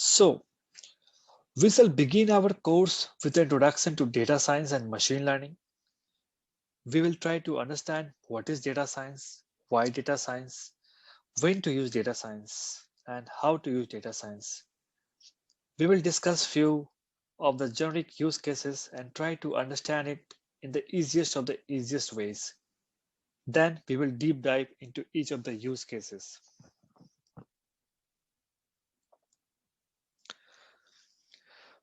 So, we shall begin our course with the introduction to data science and machine learning. We will try to understand what is data science, why data science, when to use data science, and how to use data science. We will discuss few of the generic use cases and try to understand it in the easiest of the easiest ways. Then we will deep dive into each of the use cases.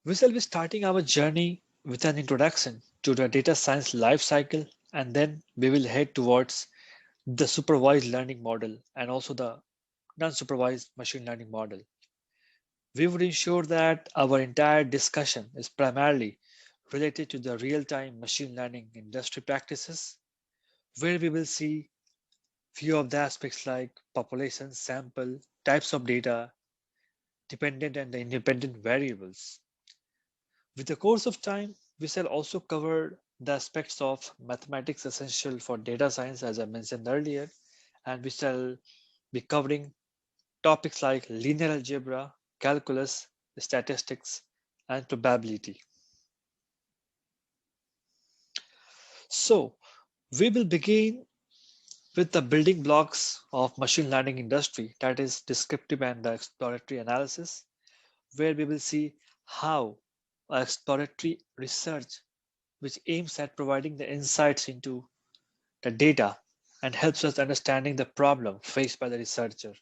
We shall be starting our journey with an introduction to the data science life cycle, and then we will head towards the supervised learning model and also the non-supervised machine learning model. We would ensure that our entire discussion is primarily related to the real-time machine learning industry practices, where we will see few of the aspects like population, sample, types of data, dependent and the independent variables. With the course of time, we shall also cover the aspects of mathematics essential for data science, as I mentioned earlier, and we shall be covering topics like linear algebra, calculus, statistics, and probability. So, we will begin with the building blocks of machine learning industry, that is descriptive and the exploratory analysis, where we will see how exploratory research, which aims at providing the insights into the data and helps us understanding the problem faced by the researcher,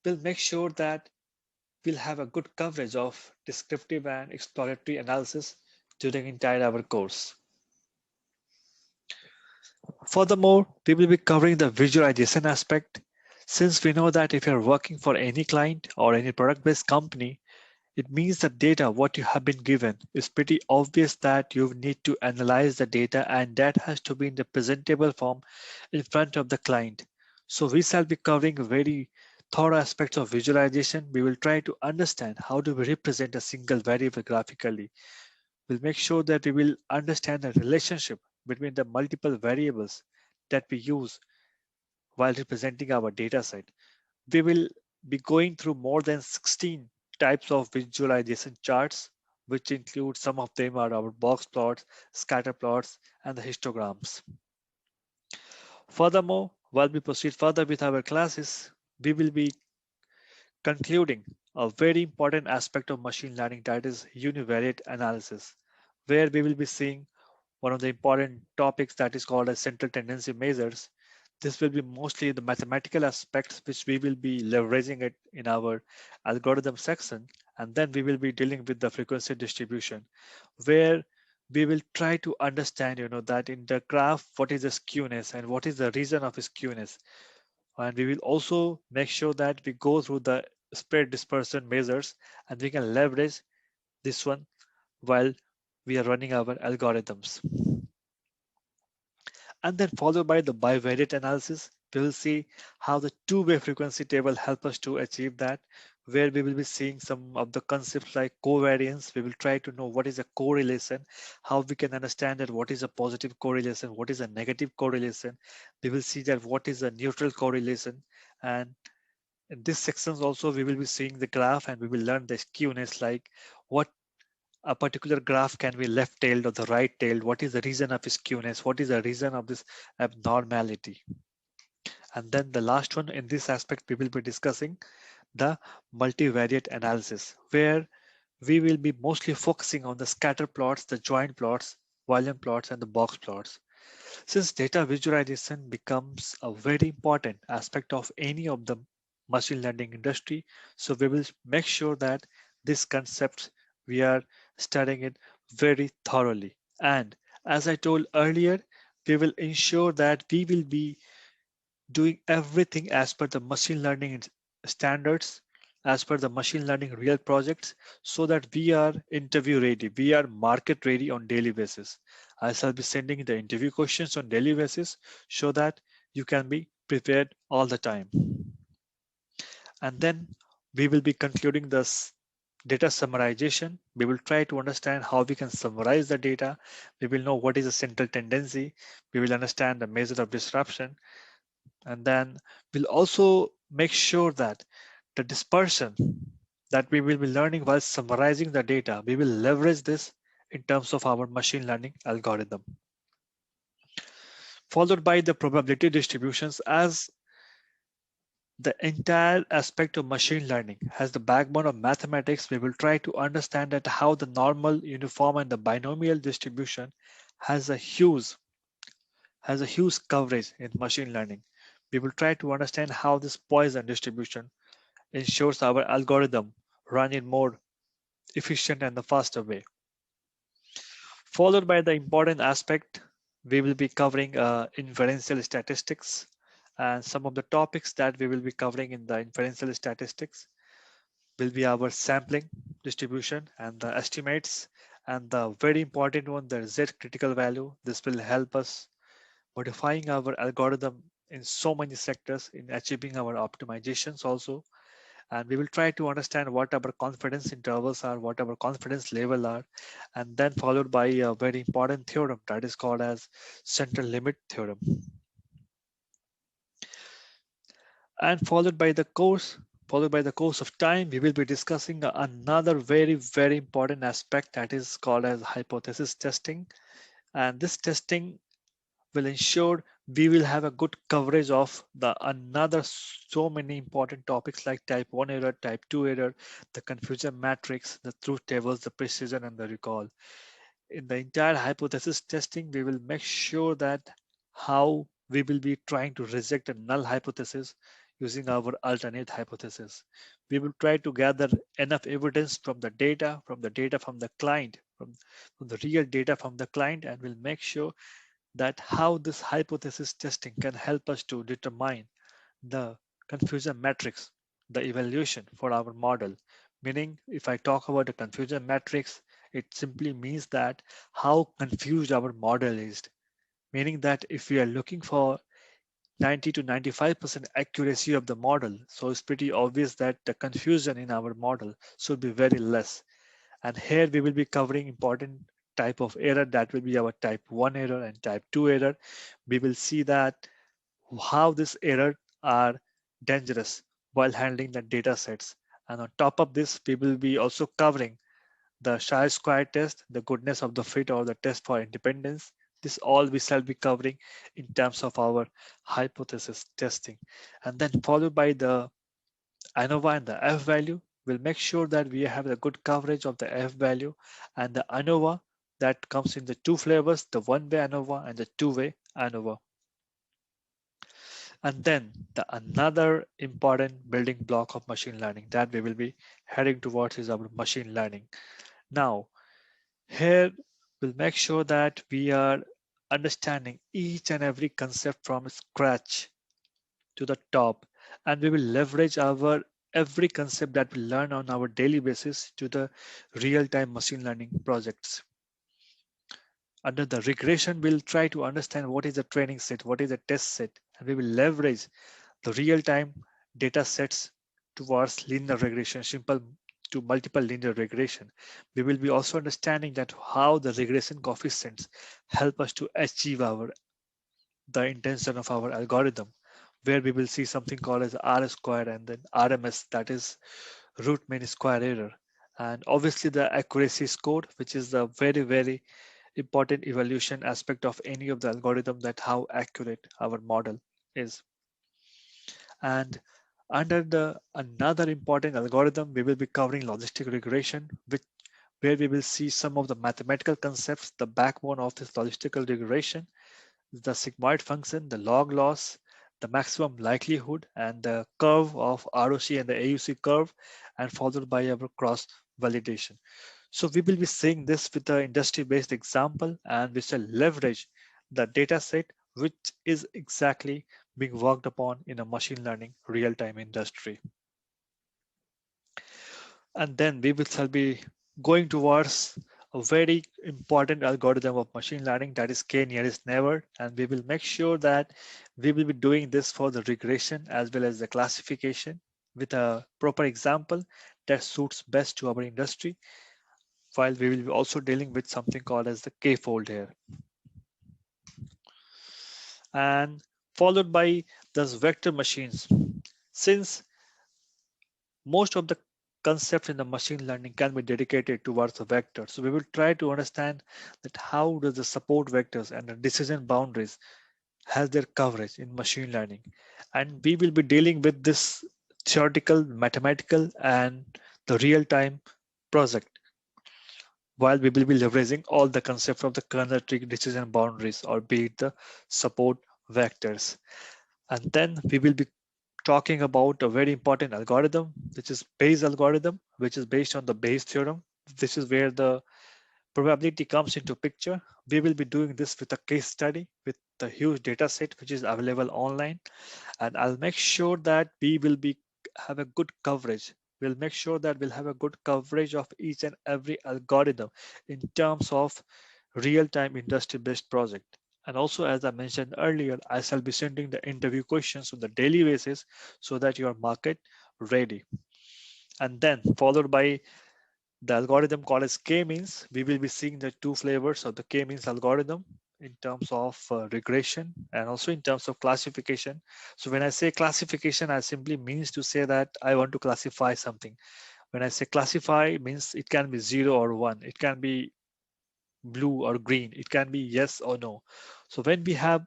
will make sure that we'll have a good coverage of descriptive and exploratory analysis during entire our course. Furthermore, we will be covering the visualization aspect, since we know that if you're working for any client or any product-based company, it means the data what you have been given is pretty obvious that you need to analyze the data, and that has to be in the presentable form in front of the client. So we shall be covering very thorough aspects of visualization. We will try to understand how do we represent a single variable graphically. We'll make sure that we will understand the relationship between the multiple variables that we use while representing our data set. We will be going through more than 16 types of visualization charts, which include some of them are our box plots, scatter plots, and the histograms. Furthermore, while we proceed further with our classes, we will be concluding a very important aspect of machine learning, that is univariate analysis, where we will be seeing one of the important topics that is called as central tendency measures. This will be mostly the mathematical aspects which we will be leveraging it in our algorithm section. And then we will be dealing with the frequency distribution, where we will try to understand, that in the graph, what is the skewness and what is the reason of skewness. And we will also make sure that we go through the spread dispersion measures, and we can leverage this one while we are running our algorithms. And then followed by the bivariate analysis, we will see how the two-way frequency table help us to achieve that, where we will be seeing some of the concepts like covariance. We will try to know what is a correlation, how we can understand that what is a positive correlation, what is a negative correlation. We will see that what is a neutral correlation. And in this sections also, we will be seeing the graph, and we will learn the skewness, like what a particular graph can be left-tailed or the right-tailed. What is the reason of skewness? What is the reason of this abnormality? And then the last one in this aspect, we will be discussing the multivariate analysis, where we will be mostly focusing on the scatter plots, the joint plots, volume plots, and the box plots. Since data visualization becomes a very important aspect of any of the machine learning industry, so we will make sure that this concept we are studying it very thoroughly. And as I told earlier, we will ensure that we will be doing everything as per the machine learning standards, as per the machine learning real projects, so that we are interview ready, we are market ready on daily basis. I shall be sending the interview questions on daily basis so that you can be prepared all the time. And then we will be concluding this data summarization. We will try to understand how we can summarize the data. We will know what is the central tendency. We will understand the measure of disruption. And then we'll also make sure that the dispersion that we will be learning while summarizing the data. We will leverage this in terms of our machine learning algorithm. Followed by the probability distributions. As the entire aspect of machine learning has the backbone of mathematics, we will try to understand that how the normal, uniform, and the binomial distribution has a huge coverage in machine learning. We will try to understand how this Poisson distribution ensures our algorithm run in more efficient and the faster way. Followed by the important aspect, we will be covering inferential statistics and some of the topics that we will be covering in the inferential statistics will be our sampling distribution and the estimates, and the very important one, the Z critical value. This will help us modifying our algorithm in so many sectors in achieving our optimizations also. And we will try to understand what our confidence intervals are, what our confidence level are, and then followed by a very important theorem that is called as central limit theorem. And followed by the course of time, we will be discussing another very important aspect that is called as hypothesis testing. And this testing will ensure we will have a good coverage of the another so many important topics like type 1 error, type 2 error, the confusion matrix, the truth tables, the precision, and the recall. In the entire hypothesis testing, we will make sure that how we will be trying to reject a null hypothesis using our alternate hypothesis. We will try to gather enough evidence from the data, from the client, from the real data from the client, and we'll make sure that how this hypothesis testing can help us to determine the confusion matrix, the evaluation for our model. Meaning, if I talk about the confusion matrix, it simply means that how confused our model is. Meaning that if we are looking for 90 to 95% accuracy of the model, so it's pretty obvious that the confusion in our model should be very less. And here we will be covering important type of error that will be our type 1 error and type 2 error. We will see that how this error are dangerous while handling the data sets. And on top of this, we will be also covering the chi-square test, the goodness of the fit or the test for independence. This all we shall be covering in terms of our hypothesis testing. And then followed by the Anova and the F-value. We'll make sure that we have a good coverage of the F-value and the Anova that comes in the two flavors, the one-way Anova and the two-way Anova. And then another important building block of machine learning that we will be heading towards is our machine learning. Now, here we'll make sure that we are understanding each and every concept from scratch to the top, and we will leverage our every concept that we learn on our daily basis to the real-time machine learning projects. Under the regression, we'll try to understand what is the training set, what is the test set, and we will leverage the real-time data sets towards linear regression, simple to multiple linear regression. We will be also understanding that how the regression coefficients help us to achieve the intention of our algorithm, where we will see something called as R square and then RMS, that is root mean square error. And obviously the accuracy score, which is the very important evaluation aspect of any of the algorithm, that how accurate our model is. And under the another important algorithm, we will be covering logistic regression, where we will see some of the mathematical concepts, the backbone of this logistical regression, the sigmoid function, the log loss, the maximum likelihood, and the curve of ROC and the AUC curve, and followed by our cross validation. So we will be seeing this with the industry-based example, and we shall leverage the data set which is exactly being worked upon in a machine learning real-time industry. And then we will shall be going towards a very important algorithm of machine learning, that is K-nearest neighbor, and we will make sure that we will be doing this for the regression as well as the classification with a proper example that suits best to our industry, while we will be also dealing with something called as the K-fold here. And followed by those vector machines. Since most of the concepts in the machine learning can be dedicated towards the vector. So we will try to understand that how does the support vectors and the decision boundaries has their coverage in machine learning. And we will be dealing with this theoretical, mathematical, and the real-time project, while we will be leveraging all the concepts of the kernel tree decision boundaries, or be it the support vectors. And then we will be talking about a very important algorithm, which is Bayes algorithm, which is based on the Bayes theorem. This is where the probability comes into picture. We will be doing this with a case study with the huge data set which is available online, and I'll make sure that we will be have a good coverage. We'll make sure that we'll have a good coverage of each and every algorithm in terms of real-time industry-based project. And also, as I mentioned earlier, I shall be sending the interview questions on the daily basis so that you are market ready. And then followed by the algorithm called as k-means. We will be seeing the two flavors of the k-means algorithm in terms of regression and also in terms of classification. So when I say classification, I simply means to say that I want to classify something. When I say classify, means it can be 0 or 1. It can be blue or green. It can be yes or no. So when we have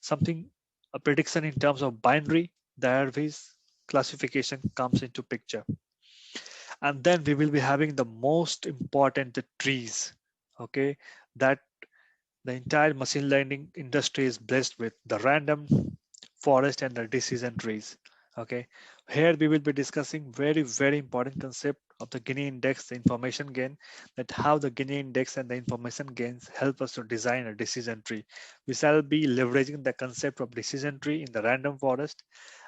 something, a prediction in terms of binary, there is classification comes into picture. And then we will be having the most important, the trees. Okay, that the entire machine learning industry is blessed with the random forest and the decision trees. Okay, here we will be discussing very important concept of the Gini index, the information gain, that how the Gini index and the information gains help us to design a decision tree. We shall be leveraging the concept of decision tree in the random forest,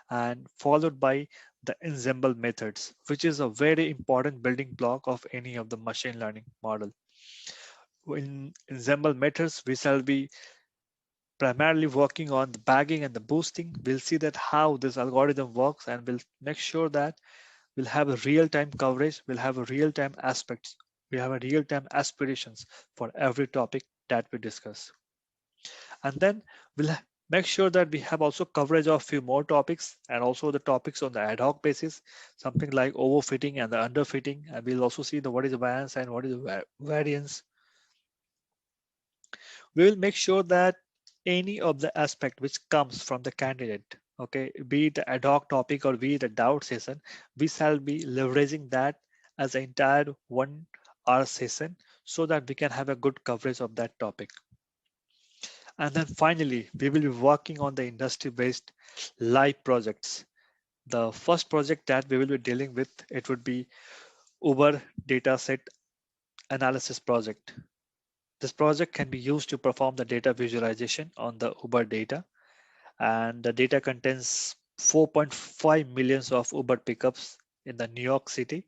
and followed by the ensemble methods, which is a very important building block of any of the machine learning model. In ensemble methods, we shall be primarily working on the bagging and the boosting. We'll see that how this algorithm works, and we'll make sure that we'll have a real-time coverage, we'll have a real-time aspects, we have a real-time aspirations for every topic that we discuss. And then we'll make sure that we have also coverage of few more topics, and also the topics on the ad hoc basis, something like overfitting and the underfitting. And we'll also see the what is the variance and what is the variance. We will make sure that any of the aspect which comes from the candidate, okay, be it the ad hoc topic or be it a doubt session, we shall be leveraging that as an entire 1 hour session so that we can have a good coverage of that topic. And then finally, we will be working on the industry-based live projects. The first project that we will be dealing with, it would be Uber dataset analysis project. This project can be used to perform the data visualization on the Uber data, and the data contains 4.5 millions of Uber pickups in the New York City,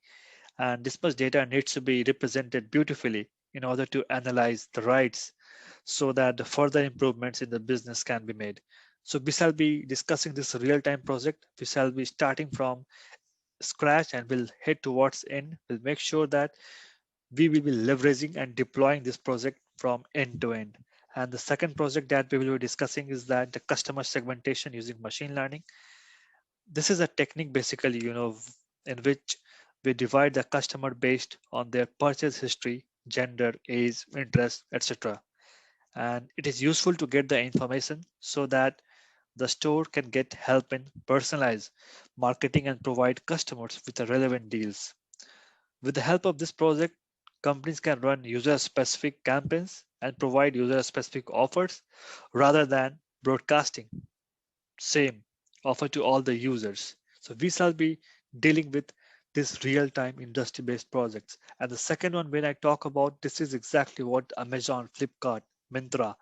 and this much data needs to be represented beautifully in order to analyze the rides so that the further improvements in the business can be made. So we shall be discussing this real-time project. We shall be starting from scratch and we'll head towards end. We'll make sure that we will be leveraging and deploying this project from end to end. And the second project that we will be discussing is that the customer segmentation using machine learning. This is a technique basically, in which we divide the customer based on their purchase history, gender, age, interest, etc. And it is useful to get the information so that the store can get help in personalized marketing and provide customers with the relevant deals. With the help of this project, companies can run user-specific campaigns and provide user-specific offers rather than broadcasting same offer to all the users. So we shall be dealing with this real-time industry-based projects. And the second one, when I talk about this, is exactly what Amazon, Flipkart, Myntra,